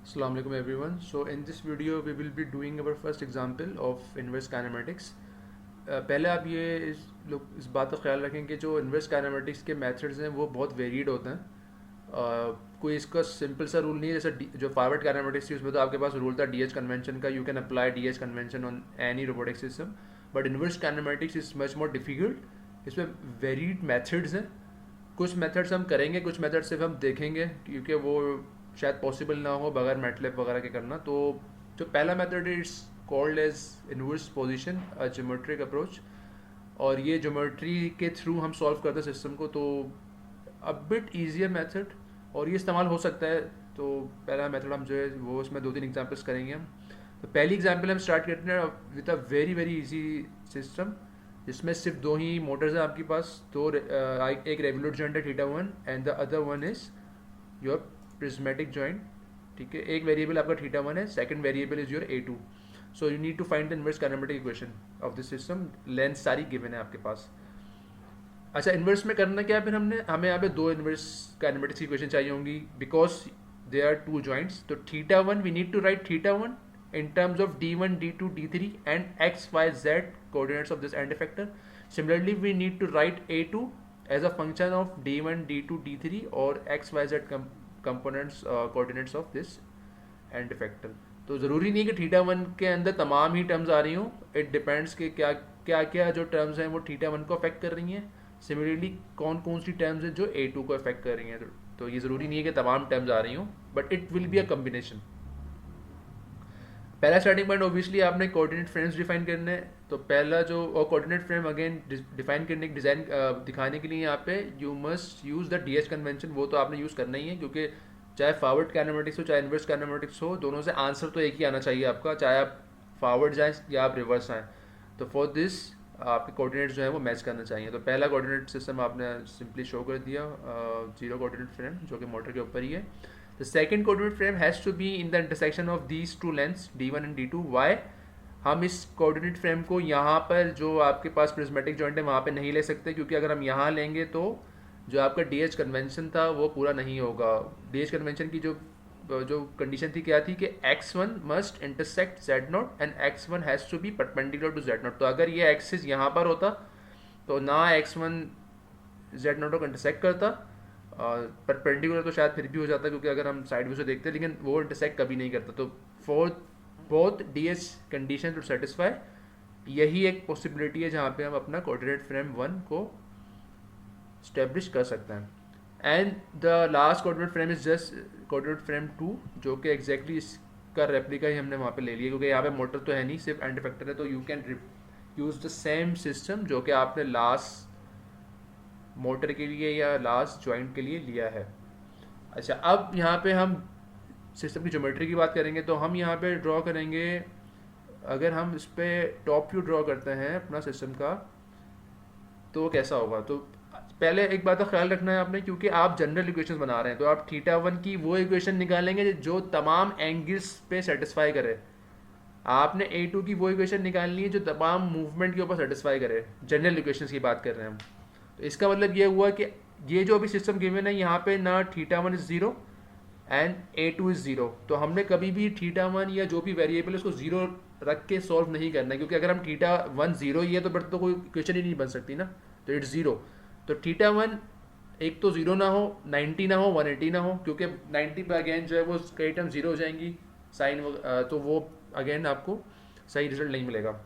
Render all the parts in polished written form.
Assalamu alaikum everyone. So in this video we will be doing our first example of inverse kinematics. पहले आप ये इस बात का ख्याल रखें कि जो इन्वर्स काइनेमेटिक्स के मेथड्स हैं वो बहुत वेरिएड होते हैं. कोई इसका सिंपल सा रूल नहीं है. जैसे जो फॉरवर्ड काइनेमेटिक्स थी उसमें तो आपके पास रूल था डीएच कन्वेंशन का. You can apply DH convention on any robotic system. But inverse kinematics is much more difficult. इसमें वेरिड मेथड्स हैं. कुछ मेथड्स हम करेंगे, कुछ मेथड्स सिर्फ हम देखेंगे क्योंकि वो शायद पॉसिबल ना हो बगैर मैटलैब वगैरह के करना. तो जो पहला मेथड है it's called as inverse position geometric approach. और ये ज्योमेट्री के थ्रू हम सॉल्व करते हैं सिस्टम को. तो अ बिट ईजियर मेथड और ये इस्तेमाल हो सकता है. तो पहला मेथड हम जो है वो उसमें 2-3 एग्जांपल्स करेंगे हम. तो पहली एग्जांपल हम स्टार्ट करते हैं with a very very easy system जिसमें सिर्फ दो ही मोटर्स हैं आपके पास. तो एक रेवोल्यूट जॉइंट है θ1 and the other one is your prismatic joint. ठीक है, एक वेरिएबल आपका θ1 है, second variable is your a2. So you need to find the inverse kinematic equation of this system. Length सारी गिवन है आपके पास. अच्छा, इनवर्स में करना क्या है फिर हमें यहाँ पे दो इनवर्स काइनेमेटिक्स की इक्वेशन चाहिए होंगी because they are two joints. तो θ1 we need to write θ1 in terms of d1, d2, d3 and x, y, z coordinates of this end effector. Similarly, we need to write a2 as a function of d1, d2, d3 or x, y, z components coordinates of this end effector. तो ज़रूरी नहीं कि θ1 के अंदर तमाम ही terms आ रही हों. It depends कि क्या क्या क्या जो टर्म्स हैं वो θ1 को अफेक्ट कर रही हैं. सिमिलरली कौन कौन सी टर्म्स हैं जो a2 को अफेक्ट कर रही हैं. तो ये ज़रूरी नहीं है कि तमाम टर्म्स आ रही हों, but it will be a combination. पहला स्टार्टिंग पॉइंट ऑब्वियसली आपने कोऑर्डिनेट फ्रेम्स डिफाइन करने हैं. तो पहला जो और कोऑर्डिनेट फ्रेम अगेन डिफाइन करने की डिज़ाइन दिखाने के लिए यहाँ पे you must use the DH convention. वो तो आपने यूज़ करना ही है क्योंकि चाहे फॉरवर्ड काइनेमेटिक्स हो चाहे इनवर्स काइनेमेटिक्स हो, दोनों से आंसर तो एक ही आना चाहिए आपका, चाहे आप फॉरवर्ड जाएँ या आप रिवर्स आएँ. तो फॉर दिस आपके कोऑर्डिनेट्स जो है वो मैच करना चाहिए. तो पहला कोऑर्डिनेट सिस्टम आपने सिंपली शो कर दिया, जीरो कोऑर्डिनेट फ्रेम जो कि मोटर के ऊपर ही है. The second coordinate frame has to be in the intersection of these two lengths d1 and d2. Why? हम इस कोऑर्डिनेट फ्रेम को यहाँ पर जो आपके पास प्रिज्मेटिक जॉइंट है वहाँ पे नहीं ले सकते क्योंकि अगर हम यहाँ लेंगे तो जो आपका डीएच कन्वेंशन था वो पूरा नहीं होगा. डीएच कन्वेंशन की जो जो कंडीशन थी क्या थी कि x1 must intersect z0 and x1 has to be perpendicular to z0. तो अगर ये एक्सिस यहाँ पर होता तो ना x1 z0 को इंटरसेक्ट करता, परपेंडिकुलर तो शायद फिर भी हो जाता क्योंकि अगर हम साइड व्यू से देखते हैं, लेकिन वो इंटरसेक्ट कभी नहीं करता. तो for both DH condition to satisfy यही एक पॉसिबिलिटी है जहाँ पे हम अपना कोऑर्डिनेट फ्रेम 1 को स्टेब्लिश कर सकते हैं. And the last coordinate frame is just coordinate frame 2 जो कि एग्जैक्टली इसका रेप्लिका ही हमने वहाँ पे ले लिया क्योंकि यहाँ पे मोटर तो है नहीं, सिर्फ एंड इफेक्टर है. तो you can use the same system जो कि आपने लास्ट मोटर के लिए या लास्ट जॉइंट के लिए लिया है. अच्छा, अब यहाँ पे हम सिस्टम की ज्योमेट्री की बात करेंगे. तो हम यहाँ पे ड्रॉ करेंगे, अगर हम इस पर टॉप व्यू ड्रॉ करते हैं अपना सिस्टम का तो कैसा होगा. तो पहले एक बात का ख्याल रखना है आपने, क्योंकि आप जनरल इक्वेशन बना रहे हैं तो आप θ1 की वो इक्वेशन निकालेंगे जो तमाम एंगल्स पे सेटिस्फाई करे. आपने a2 की वो इक्वेशन निकालनी है जो तमाम मूवमेंट के ऊपर सेटिस्फाई करे. जनरल इक्वेशन की बात कर रहे हैं हम. तो इसका मतलब ये हुआ कि ये जो अभी सिस्टम गिवन है यहाँ पे ना θ1 is zero and a2 is zero. तो हमने कभी भी θ1 या जो भी वेरिएबल है उसको जीरो रख के सॉल्व नहीं करना है क्योंकि अगर हम θ1 जीरो ही है तो फिर तो कोई इक्वेशन ही नहीं बन सकती ना. तो इट्स जीरो. तो θ1 एक तो जीरो ना हो, 90 ना हो, 180 ना हो क्योंकि 90 पे अगेन जो है वो कई टर्म जीरो हो जाएंगी साइन, तो वो अगेन आपको सही रिजल्ट नहीं मिलेगा.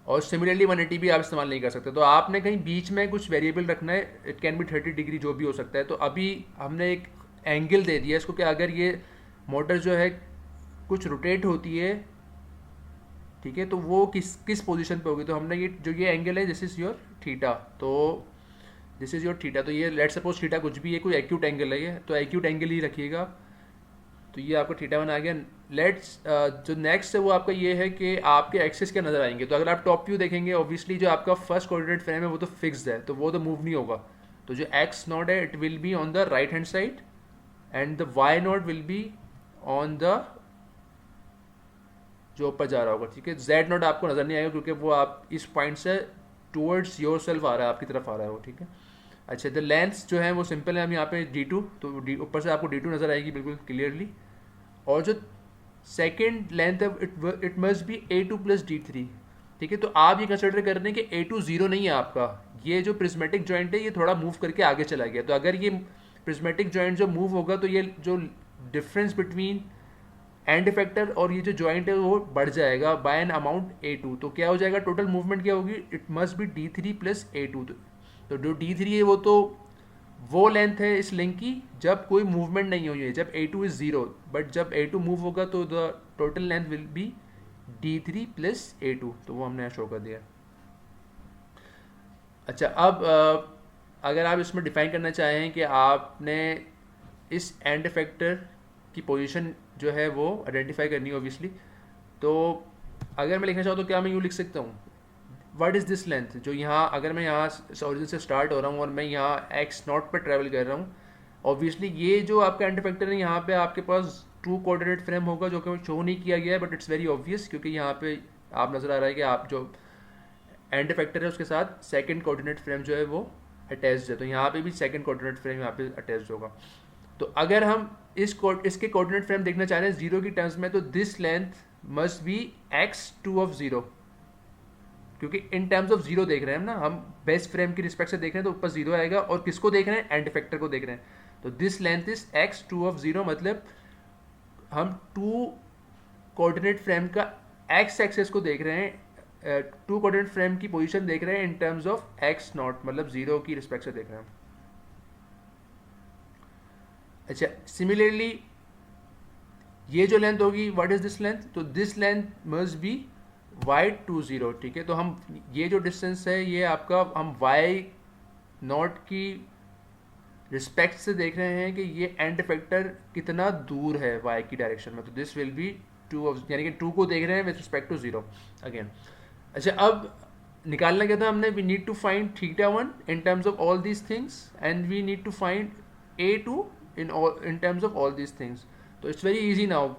और सिमिलरली 180 भी आप इस्तेमाल नहीं कर सकते. तो आपने कहीं बीच में कुछ वेरिएबल रखना है, इट कैन बी 30 डिग्री जो भी हो सकता है. तो अभी हमने एक एंगल दे दिया इसको कि अगर ये मोटर जो है कुछ रोटेट होती है, ठीक है, तो वो किस किस पोजीशन पे होगी. तो हमने ये एंगल है दिस इज़ योर थीटा. तो दिस इज़ योर थीटा. तो ये लेट सपोज थीटा कुछ भी है, कोई एक्यूट एंगल है ये, तो एक्यूट एंगल ही रखिएगा. तो ये आपका θ1 आ गया. लेट्स जो नेक्स्ट है वो आपका ये है कि आपके एक्सिस क्या नज़र आएंगे. तो अगर आप टॉप व्यू देखेंगे ऑब्वियसली जो आपका फर्स्ट कोऑर्डिनेट फ्रेम है वो तो फिक्स्ड है, तो वो तो मूव नहीं होगा. तो जो एक्स नॉट है it will be on the right hand side and the y naught will be on the जो ऊपर जा रहा होगा. ठीक है, जेड नॉट आपको नज़र नहीं आएगा क्योंकि वो आप इस पॉइंट से टूवर्ड्स योर सेल्फ आ रहा है, आपकी तरफ आ रहा है वो. ठीक है. अच्छा, द लेंथ जो है वो सिंपल है. हम यहाँ पे d2, तो ऊपर से आपको d2 नज़र आएगी बिल्कुल क्लियरली. और जो सेकेंड लेंथ है it must be A2 plus D3। ठीक है, तो आप ये कंसिडर कर रहे हैं कि A2 जीरो नहीं है आपका, ये जो प्रिज्मेटिक जॉइंट है ये थोड़ा मूव करके आगे चला गया, तो अगर ये प्रिज्मेटिक जॉइंट जो मूव होगा तो ये जो डिफरेंस बिटवीन एंड इफेक्टर और ये जो जॉइंट है वो बढ़ जाएगा बाय एन अमाउंट A2। तो क्या हो जाएगा, टोटल मूवमेंट क्या होगी, it must be D3 plus A2। तो जो D3 है वो लेंथ है इस लिंक की जब कोई मूवमेंट नहीं हुई है, जब A2 इज जीरो, बट जब A2 मूव होगा तो the total length will be D3 plus A2। तो वो हमने यहाँ शो कर दिया। अच्छा, अब अगर आप इसमें डिफाइन करना चाहें कि आपने इस एंड इफेक्टर की पोजीशन जो है वो आइडेंटिफाई करनी है ऑब्वियसली, तो अगर मैं लिखना चाहूँ तो क्या मैं यूँ लिख सकता हूँ, व्हाट इज़ दिस लेंथ, जो यहाँ अगर मैं यहाँ ओरिजिन से स्टार्ट हो रहा हूँ और मैं यहाँ एक्स नॉट पर ट्रैवल कर रहा हूँ, ऑब्वियसली ये जो आपका एंड इफेक्टर है यहाँ पे आपके पास टू कोऑर्डिनेट फ्रेम होगा, जो कि शो नहीं किया गया है बट इट्स वेरी ऑब्वियस, क्योंकि यहाँ पे आप नज़र आ रहा है कि आप जो एंड इफेक्टर है उसके साथ सेकंड कोऑर्डिनेट फ्रेम जो है वो अटैच्ड है, तो यहाँ पे भी सेकंड कोऑर्डिनेट फ्रेम यहाँ पे अटैच्ड होगा। तो अगर हम इसके कोऑर्डिनेट फ्रेम देखना चाह रहे हैं जीरो की टर्म्स में, तो this length must be x2 of zero, क्योंकि इन टर्म्स ऑफ जीरो देख रहे हैं ना हम, बेस्ट फ्रेम की रिस्पेक्ट से देख रहे हैं तो ऊपर जीरो आएगा, और किसको देख रहे हैं, एंड इफेक्टर को देख रहे हैं। तो this length is x2 of zero, मतलब हम टू कोऑर्डिनेट फ्रेम का एक्स एक्सेस को देख रहे हैं, टू कोऑर्डिनेट फ्रेम की पोजीशन देख रहे हैं इन टर्म्स ऑफ एक्स नॉट, मतलब जीरो की रिस्पेक्ट से देख रहे हैं। अच्छा, सिमिलरली ये जो लेंथ होगी, व्हाट इज दिस लेंथ, तो this length must be y20। ठीक है, तो हम ये जो डिस्टेंस है ये आपका हम y नॉट की रिस्पेक्ट से देख रहे हैं कि ये एंड इफेक्टर कितना दूर है y की डायरेक्शन में, तो दिस विल बी 2 यानी कि 2 को देख रहे हैं with respect to zero again. अच्छा, अब निकालना क्या था हमने, we need to find θ1 in terms of all these things and we need to find A2 in terms of all these things। तो it's very easy now,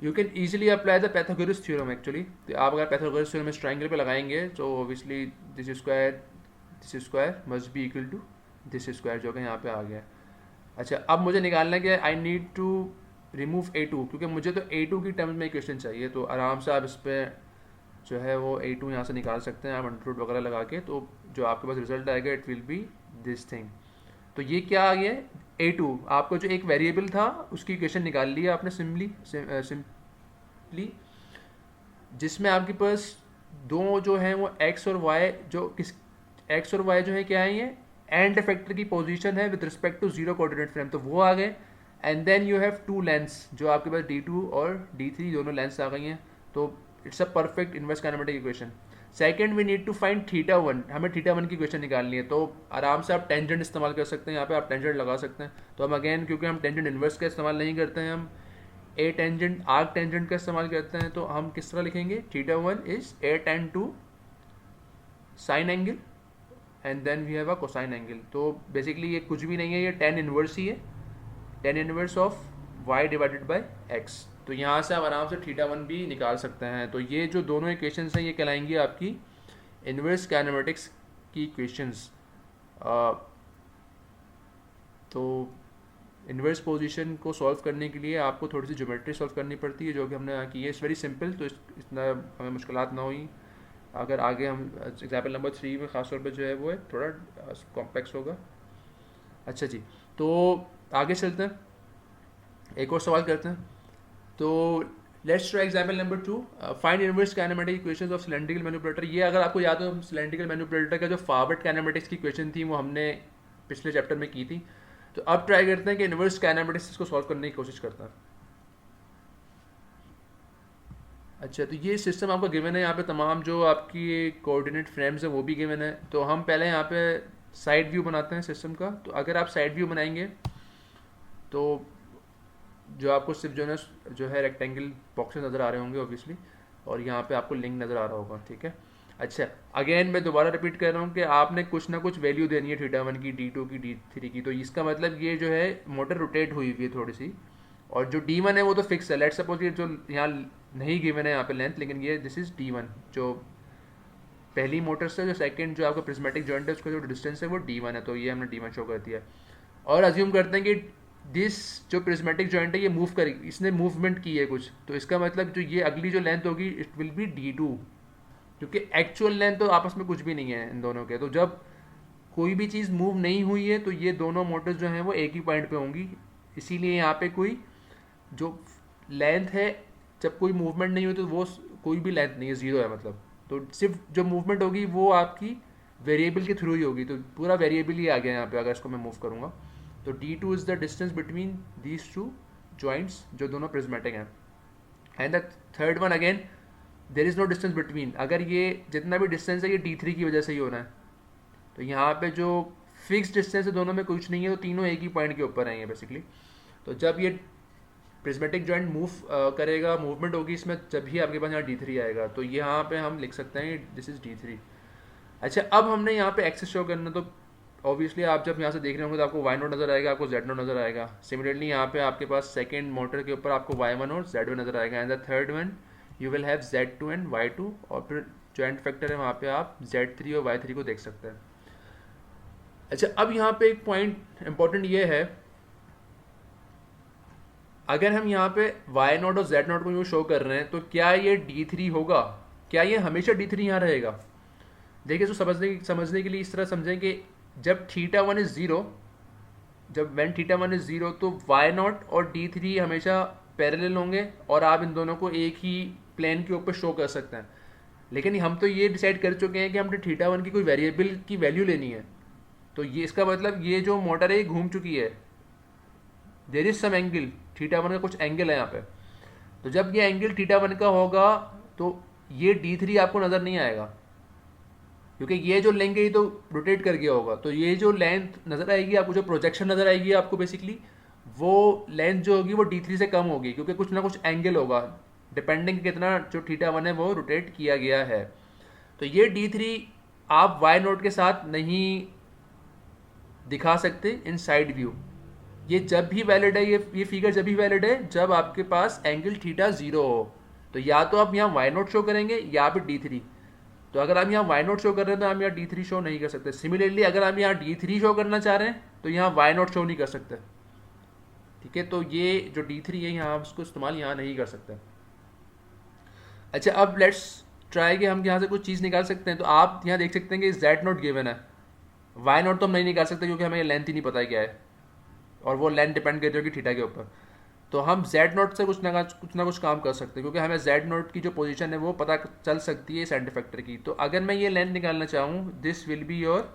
you can easily apply the Pythagoras theorem actually. तो आप अगर Pythagoras theorem इस triangle पे लगाएंगे तो obviously this square must be equal to this square, जो कि यहाँ पे आ गया। अच्छा, अब मुझे निकालना है I need to remove A2, क्योंकि मुझे तो A2 की टर्म्स में इक्वेशन चाहिए, तो आराम से आप इस पर जो है वो A2 यहाँ से निकाल सकते हैं आप अंडर रूट वगैरह लगा के, तो जो आपके पास रिजल्ट आएगा it will B this thing. तो ये क्या आ गया है, A2 आपको जो एक वेरिएबल था उसकी इक्वेशन निकाल ली आपने सिंपली, जिसमें आपके पास दो जो हैं वो x और y, जो किस x और y जो है क्या है, ये एंड इफेक्टर की पोजीशन है with respect to zero coordinate frame, तो वो आ गए। And then you have two lengths, जो आपके पास D2 और D3 दोनों लेंथ्स आ गई हैं, तो it's a perfect inverse kinematic equation. Second, we need to find θ1, हमें θ1 की इक्वेशन निकालनी है, तो आराम से आप टेंजेंट इस्तेमाल कर सकते हैं, यहाँ पे आप टेंजेंट लगा सकते हैं। तो हम अगेन, क्योंकि हम टेंजेंट इन्वर्स का इस्तेमाल नहीं करते हैं, हम ए टेंजेंट आर्क टेंजेंट का इस्तेमाल करते हैं, तो हम किस तरह लिखेंगे, θ1 is a tan 2 sine angle and then we have a cosine angle. तो बेसिकली ये कुछ भी नहीं है, ये tan इनवर्स ही है, tan inverse of y divided by x। तो यहाँ से आप आराम से θ1 भी निकाल सकते हैं। तो ये जो दोनों इक्वेशंस हैं ये कहलाएंगी आपकी इन्वर्स काइनेमेटिक्स की इक्वेशंस। तो इन्वर्स पोजीशन को सॉल्व करने के लिए आपको थोड़ी सी ज्योमेट्री सॉल्व करनी पड़ती है, जो कि हमने यहाँ की है। इट्स वेरी सिंपल, तो इतना हमें मुश्किलात ना हुई। अगर आगे हम एग्जाम्पल नंबर 3 में ख़ासतौर पर जो है वो है थोड़ा कॉम्प्लेक्स होगा। अच्छा जी, तो आगे चलते हैं, एक और सवाल करते हैं। तो let's try example number 2, find inverse kinematic equations of cylindrical manipulator. ये अगर आपको याद हो, सिलेंड्रिकल मैनिपुलेटर का जो फॉरवर्ड काइनेमेटिक्स की इक्वेशन थी वो हमने पिछले चैप्टर में की थी। तो अब ट्राई करते हैं कि इनवर्स काइनेमेटिक्स को सॉल्व करने की कोशिश करते हैं। अच्छा, तो ये सिस्टम आपका गिवन है, यहाँ पे तमाम जो आपकी कोऑर्डिनेट फ्रेम्स है वो भी गिवन है। तो हम पहले यहाँ पे साइड व्यू बनाते हैं सिस्टम का। तो अगर आप साइड व्यू बनाएंगे तो जो आपको सिर्फ जो है रेक्टेंगल बॉक्सेस नज़र आ रहे होंगे ऑब्वियसली, और यहाँ पे आपको लिंक नज़र आ रहा होगा, ठीक है। अच्छा, अगेन मैं दोबारा रिपीट कर रहा हूँ कि आपने कुछ ना कुछ वैल्यू देनी है θ1 की, D2 की, D3 की। तो इसका मतलब ये जो है मोटर रोटेट हुई हुई है थोड़ी सी, और जो D1 है वो तो फिक्स है। लेट्स सपोज ये जो यहाँ नहीं गिवन है यहाँ पे लेंथ, लेकिन ये दिस इज D1, जो पहली मोटर से जो सेकंड जो आपका प्रिज्मेटिक जॉइंट है उसका जो डिस्टेंस है वो D1 है, तो ये हमने D1 शो कर दिया। और अज्यूम करते हैं कि दिस जो प्रिज्मेटिक जॉइंट है ये मूव करेगी, इसने मूवमेंट की है कुछ, तो इसका मतलब जो ये अगली जो लेंथ होगी इट विल बी D2, क्योंकि एक्चुअल लेंथ तो आपस में कुछ भी नहीं है इन दोनों के। तो जब कोई भी चीज़ मूव नहीं हुई है तो ये दोनों मोटर्स जो हैं वो एक ही पॉइंट पे होंगी, इसीलिए यहाँ पे कोई जो लेंथ है, जब कोई मूवमेंट नहीं हुई तो वो कोई भी लेंथ नहीं है, ज़ीरो है मतलब। तो सिर्फ जो मूवमेंट होगी वो आपकी वेरिएबल के थ्रू ही होगी, तो पूरा वेरिएबल ही आ गया यहाँ पे अगर इसको मैं मूव करूँगा। तो D2 is the distance between these two joints जो दोनों प्रिज्मेटिक हैं। And the third one again there is no distance between, अगर ये जितना भी डिस्टेंस है ये D3 की वजह से ही होना है। तो यहाँ पे जो फिक्स डिस्टेंस है दोनों में कुछ नहीं है, तो तीनों एक ही पॉइंट के ऊपर आएंगे बेसिकली। तो जब ये प्रिज्मेटिक जॉइंट मूव करेगा, मूवमेंट होगी इसमें, जब भी आपके पास यहाँ D3 आएगा, तो यहाँ पे हम लिख सकते हैं दिस इज़ D3। अच्छा, अब हमने यहाँ पे एक्सेस शो करना, तो ऑब्वियसली आप जब यहाँ से देख रहे होंगे तो आपको Y नोट नज़र आएगा, आपको Z नोट नज़र आएगा। सिमिलरली यहाँ पे आपके पास सेकेंड मोटर के ऊपर आपको Y1 और Z1 नज़र आएगा, and the third one you will have Z2 and Y2, और फिर जॉइंट फैक्टर है वहाँ पे आप Z3 और Y3 को देख सकते हैं। अच्छा, अब यहाँ पे एक पॉइंट इंपॉर्टेंट ये है, अगर हम यहाँ पे Y नोट और Z नोट को यूँ शो कर रहे हैं तो क्या ये D3 होगा, क्या ये हमेशा D3 यहाँ रहेगा? देखिए, तो समझने के लिए इस तरह समझें कि जब θ1 इज़ ज़ीरो, जब when θ1 इज़ ज़ीरो तो Y नोट और D3 हमेशा पैरेलल होंगे और आप इन दोनों को एक ही प्लेन के ऊपर शो कर सकते हैं। लेकिन हम तो ये डिसाइड कर चुके हैं कि हमने θ1 की कोई वेरिएबल की वैल्यू लेनी है, तो ये इसका मतलब ये जो मोटर है ये घूम चुकी है, देर इज सम एंगल, θ1 का कुछ एंगल है यहाँ पे। तो जब ये एंगल θ1 का होगा तो ये D3 आपको नज़र नहीं आएगा, क्योंकि ये जो लेंगे ये तो रोटेट कर गया होगा। तो ये जो लेंथ नज़र आएगी आपको, जो प्रोजेक्शन नज़र आएगी आपको बेसिकली, वो लेंथ जो होगी वो D3 से कम होगी, क्योंकि कुछ ना कुछ एंगल होगा डिपेंडिंग कितना जो θ1 है वो रोटेट किया गया है। तो ये D3 आप Y नोट के साथ नहीं दिखा सकते इन साइड व्यू। ये जब भी वैलिड है, ये फिगर जब भी वैलिड है जब आपके पास एंगल θ0 हो। तो या तो आप यहाँ Y नोट शो करेंगे या फिर D3। तो अगर आप यहाँ Y नोट शो कर रहे हैं तो हम यहाँ D3 शो नहीं कर सकते। सिमिलरली अगर आप यहाँ D3 शो करना चाह रहे हैं तो यहाँ Y नोट शो नहीं कर सकते, ठीक है। तो ये जो D3 है यहाँ उसको इस्तेमाल यहाँ नहीं कर सकते। अच्छा, अब लेट्स ट्राई कि हम यहाँ से कुछ चीज़ निकाल सकते हैं। तो आप यहाँ देख सकते हैं कि Z नोट गिवन है, Y नोट तो हम नहीं निकाल सकते क्योंकि हमें ये लेंथ ही नहीं पता है क्या है, और वो लेंथ डिपेंड कर रही होगी थीटा के ऊपर। तो हम Z नोट से कुछ ना कुछ काम कर सकते हैं, क्योंकि हमें Z नोट की जो पोजीशन है वो पता चल सकती है इस एंड फैक्टर की। तो अगर मैं ये लेंथ निकालना चाहूँ, this will be your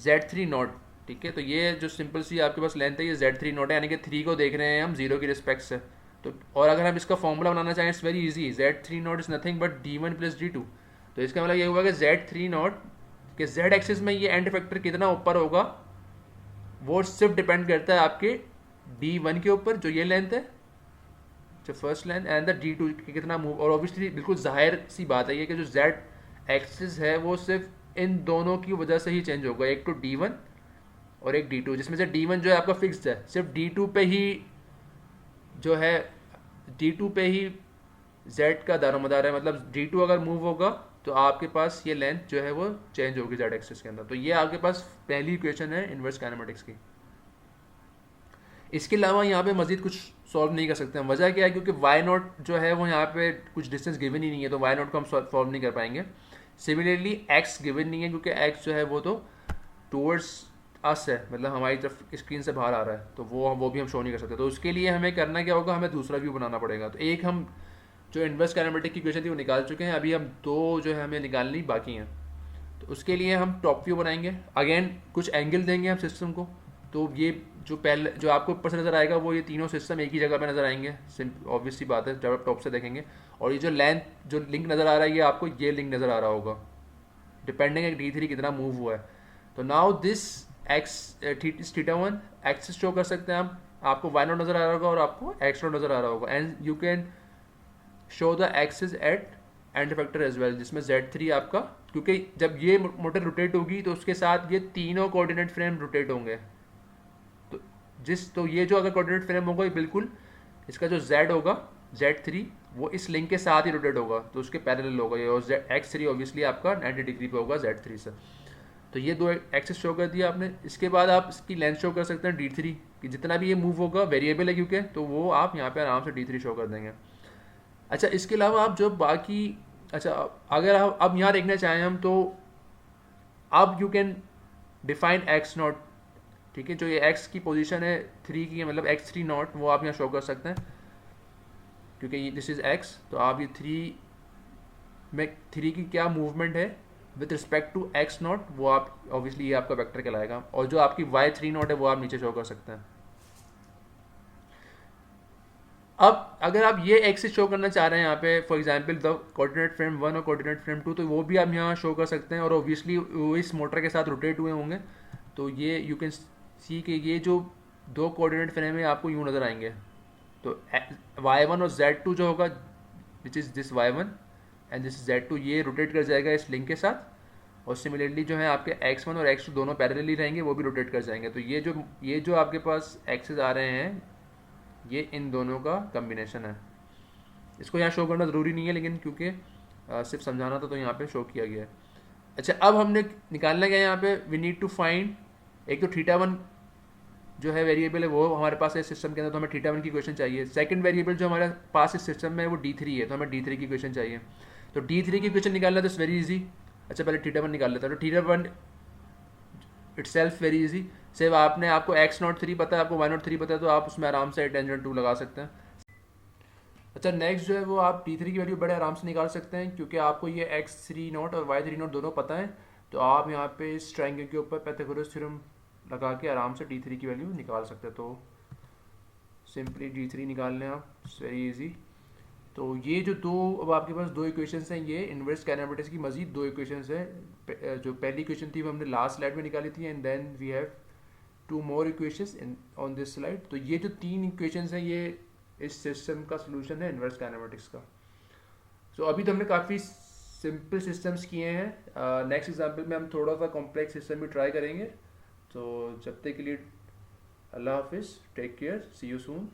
Z3 note, ठीक है। तो ये जो सिंपल सी आपके पास लेंथ है ये Z3 नोट है, यानी कि 3 को देख रहे हैं हम 0 की रिस्पेक्ट से। तो और अगर हम इसका फॉर्मूला बनाना चाहें it's very easy, Z3 note is nothing but D1 plus D2। तो इसका मतलब ये हुआ कि Z3 नोट के Z एक्सिस में ये एंड फैक्टर कितना ऊपर होगा वो सिर्फ डिपेंड करता है आपके D1 के ऊपर, जो ये लेंथ है, जो first length, and the D2 की कितना मूव। और ऑब्वियसली बिल्कुल जाहिर सी बात है ये कि जो Z एक्सिस है वो सिर्फ इन दोनों की वजह से ही चेंज होगा, एक तो D1 और एक D2, जिसमें से D1 जो है आपका फिक्स्ड है, सिर्फ D2 पे ही जो है D2 पे ही Z का दारोमदार है। मतलब D2 अगर मूव होगा तो आपके पास ये लेंथ जो है वो चेंज होगी Z एक्सिस के अंदर। तो ये आपके पास पहली इक्वेशन है इन्वर्स काइनेमेटिक्स की। इसके अलावा यहाँ पे मजीद कुछ सॉल्व नहीं कर सकते हम। वजह क्या है, क्योंकि Y नोट जो है वो यहाँ पे कुछ डिस्टेंस गिवन ही नहीं है, तो Y नोट को हम सॉल्व नहीं कर पाएंगे। सिमिलरली X गिवन नहीं है, क्योंकि X जो है वो तो टूवर्ड्स अस है, मतलब हमारी तरफ स्क्रीन से बाहर आ रहा है, तो वो भी हम शो नहीं कर सकते। तो उसके लिए हमें करना क्या होगा, हमें दूसरा व्यू बनाना पड़ेगा। तो एक हम जो इन्वर्स काइनेमेटिक की इक्वेशन थी वो निकाल चुके हैं, अभी हम दो जो है हमें निकालनी बाकी हैं। तो उसके लिए हम टॉप व्यू बनाएंगे, अगेन कुछ एंगल देंगे हम सिस्टम को। तो ये जो पहले जो आपको ऊपर से नज़र आएगा वो ये तीनों सिस्टम एक ही जगह पे नज़र आएंगे, ऑब्वियस सी बात है जब आप टॉप से देखेंगे। और ये जो लेंथ जो लिंक नज़र आ रहा है ये आपको ये लिंक नज़र आ रहा होगा, डिपेंडिंग है D3 कितना मूव हुआ है। तो नाउ दिस θ1 एक्सिस शो कर सकते हैं हम, आपको Y नोट नज़र आ रहा होगा और आपको X नोट नज़र आ रहा होगा, and you can show the axis at end factor as well, जिसमें Z3 आपका, क्योंकि जब ये मोटर रोटेट होगी तो उसके साथ ये तीनों कोऑर्डिनेट फ्रेम रोटेट होंगे। तो ये जो अगर कोऑर्डिनेट फ्रेम होगा ये बिल्कुल इसका जो Z होगा Z3 वो इस लिंक के साथ ही रोटेट होगा, तो उसके पैरेलल होगा ये, और X3 ऑब्वियसली आपका 90 डिग्री पे होगा Z3 से। तो ये दो एक्सेस शो कर दिया आपने। इसके बाद आप इसकी लेंथ शो कर सकते हैं D3 कि जितना भी ये मूव होगा वेरिएबल है क्योंकि, तो वो आप यहाँ पे आराम से D3 शो कर देंगे। अच्छा, इसके अलावा आप जो बाकी, अच्छा अगर आप अब यहाँ देखना चाहें हम, तो अब you can define x not, ठीक है, जो ये एक्स की पोजीशन है 3 की, मतलब x3 नॉट, वो आप यहाँ शो कर सकते हैं क्योंकि ये दिस इज़ x। तो आप ये 3 में 3 की क्या मूवमेंट है with respect to x naught, वो आप ऑब्वियसली ये आपका वेक्टर कहलाएगा। और जो आपकी y3 नॉट है वो आप नीचे शो कर सकते हैं। अब अगर आप ये एक्सिस शो करना चाह रहे हैं यहाँ पे, for example the coordinate frame 1 और कोऑर्डिनेट फ्रेम 2, तो वो भी आप यहाँ शो कर सकते हैं और ऑब्वियसली वो इस मोटर के साथ रोटेट हुए होंगे। तो ये यू कैन सी कि ये जो दो कोऑर्डिनेट फ्रेम है आपको यूँ नज़र आएंगे। तो y1 और z2 जो होगा, which is this y1 and this z2, ये रोटेट कर जाएगा इस लिंक के साथ। और सिमिलरली जो है आपके x1 और x2 दोनों पैरेलली रहेंगे, वो भी रोटेट कर जाएंगे। तो ये जो आपके पास एक्सेस आ रहे हैं, ये इन दोनों का कम्बिनेशन है। इसको यहाँ शो करना ज़रूरी नहीं है, लेकिन क्योंकि सिर्फ समझाना था तो यहाँ पे शो किया गया है। अच्छा, अब हमने निकालना क्या है यहाँ पे, वी नीड टू फाइंड, एक तो θ1 जो है वेरिएबल है वो हमारे पास है सिस्टम के अंदर, तो हमें θ1 की इक्वेशन चाहिए। सेकंड वेरिएबल जो हमारे पास इस सिस्टम में है वो D3 है, तो हमें D3 की इक्वेशन चाहिए। तो D3 की इक्वेशन निकालना तो इट्स वेरी इजी। अच्छा, पहले θ1 निकाल लेता है। तो θ1 इट्स सेल्फ वेरी इजी। सिर्फ आपको x03 पता है, आपको y03 पता है, तो आप उसमें आराम से टेंजेंट 2 लगा सकते हैं। अच्छा, नेक्स्ट जो है वो आप D3 की वैल्यू बड़े आराम से निकाल सकते हैं क्योंकि आपको ये x3 नॉट और y3 नॉट दोनों पता है। तो आप यहाँ पे इस ट्रायंगल के ऊपर पाइथागोरस थ्योरम लगा के आराम से D3 की वैल्यू निकाल सकते हैं। तो सिंपली D3 निकाल लें आप, इट्स वेरी इजी। तो ये जो दो, अब आपके पास दो इक्वेशंस हैं, ये इन्वर्स काइनेमेटिक्स की मजीद दो इक्वेशंस हैं। जो पहली इक्वेशन थी वो हमने लास्ट स्लाइड में निकाली थी, and then we have two more equations on this slide. तो ये जो तीन इक्वेशंस हैं, ये इस सिस्टम का सोल्यूशन है इन्वर्स काइनेमेटिक्स का। सो अभी तो हमने काफ़ी सिंपल सिस्टम्स किए हैं। नेक्स्ट एग्जाम्पल में हम थोड़ा सा कॉम्प्लेक्स सिस्टम भी ट्राई करेंगे। तो जब तक के लिए अल्लाह हाफिज़, take care, see you soon.